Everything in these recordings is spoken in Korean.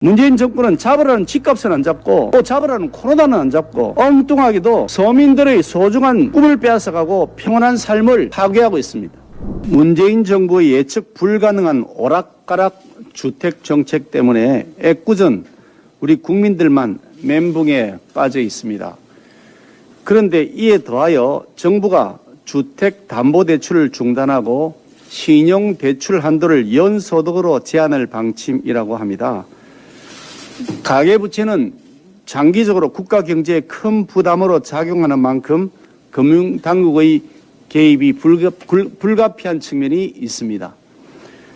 문재인 정권은 잡으라는 집값은 안 잡고 또 잡으라는 코로나는 안 잡고 엉뚱하게도 서민들의 소중한 꿈을 빼앗아가고 평온한 삶을 파괴하고 있습니다. 문재인 정부의 예측 불가능한 오락가락 주택 정책 때문에 애꿎은 우리 국민들만 멘붕에 빠져 있습니다. 그런데 이에 더하여 정부가 주택담보대출을 중단하고 신용대출 한도를 연소득으로 제한할 방침이라고 합니다. 가계부채는 장기적으로 국가 경제에 큰 부담으로 작용하는 만큼 금융당국의 개입이 불가피한 측면이 있습니다.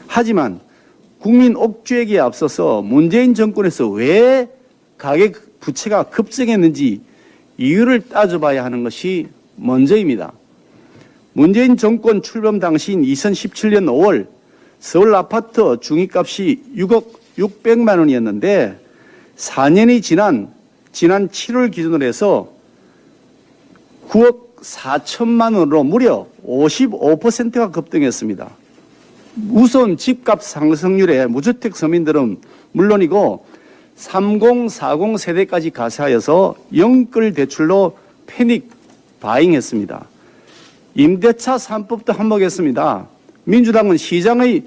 하지만 국민 옥죄기에 앞서서 문재인 정권에서 왜 가계부채가 급증했는지 이유를 따져봐야 하는 것이 먼저입니다. 문재인 정권 출범 당시인 2017년 5월 서울 아파트 중위값이 6억 600만 원이었는데 4년이 지난 7월 기준으로 해서 9억 4천만 원으로 무려 55%가 급등했습니다. 우선 집값 상승률에 무주택 서민들은 물론이고 30, 40 세대까지 가세하여서 영끌 대출로 패닉 바잉했습니다. 임대차 3법도 한몫했습니다. 민주당은 시장의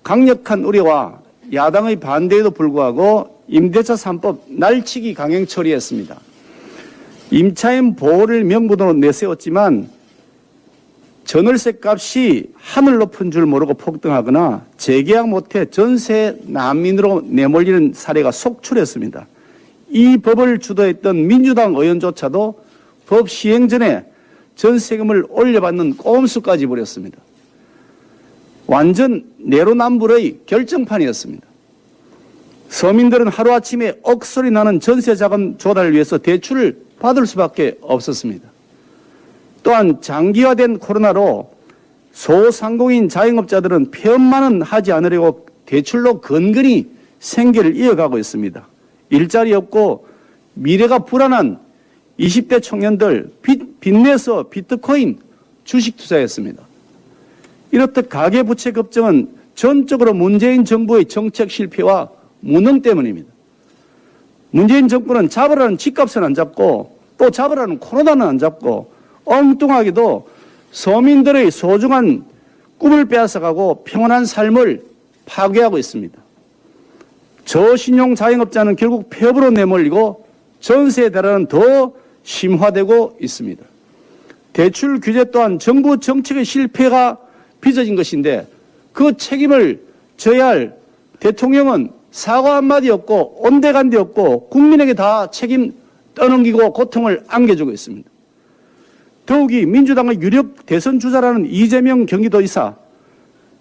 강력한 우려와 야당의 반대에도 불구하고 임대차 3법 날치기 강행 처리했습니다. 임차인 보호를 명분으로 내세웠지만 전월세 값이 하늘 높은 줄 모르고 폭등하거나 재계약 못해 전세 난민으로 내몰리는 사례가 속출했습니다. 이 법을 주도했던 민주당 의원조차도 법 시행 전에 전세금을 올려받는 꼼수까지 부렸습니다. 완전 내로남불의 결정판이었습니다. 서민들은 하루아침에 억소리 나는 전세자금 조달을 위해서 대출을 받을 수밖에 없었습니다. 또한 장기화된 코로나로 소상공인 자영업자들은 폐업만은 하지 않으려고 대출로 근근히 생계를 이어가고 있습니다. 일자리 없고 미래가 불안한 20대 청년들 빚내서 비트코인 주식 투자했습니다. 이렇듯 가계부채 급증은 전적으로 문재인 정부의 정책 실패와 무능 때문입니다. 문재인 정권은 잡으라는 집값은 안 잡고 또 잡으라는 코로나는 안 잡고 엉뚱하게도 서민들의 소중한 꿈을 빼앗아가고 평온한 삶을 파괴하고 있습니다. 저신용 자영업자는 결국 폐업으로 내몰리고 전세 대란은 더 심화되고 있습니다. 대출 규제 또한 정부 정책의 실패가 빚어진 것인데 그 책임을 져야 할 대통령은 사과 한마디 없고 온데간데 없고 국민에게 다 책임 떠넘기고 고통을 안겨주고 있습니다. 더욱이 민주당의 유력 대선 주자라는 이재명 경기도지사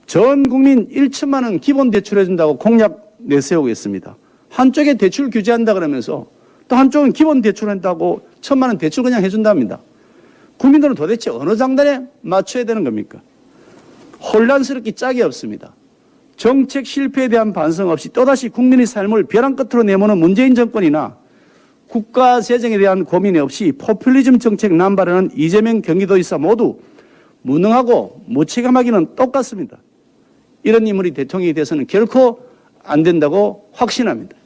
전 국민 1천만 원 기본 대출해준다고 공약 내세우고 있습니다. 한쪽에 대출 규제한다 그러면서 또 한쪽은 기본 대출한다고 1,000만 원 대출 그냥 해준답니다. 국민들은 도대체 어느 장단에 맞춰야 되는 겁니까? 혼란스럽기 짝이 없습니다. 정책 실패에 대한 반성 없이 또다시 국민의 삶을 벼랑 끝으로 내모는 문재인 정권이나 국가 재정에 대한 고민이 없이 포퓰리즘 정책 남발하는 이재명 경기도지사 모두 무능하고 무책임하기는 똑같습니다. 이런 인물이 대통령이 돼서는 결코 안 된다고 확신합니다.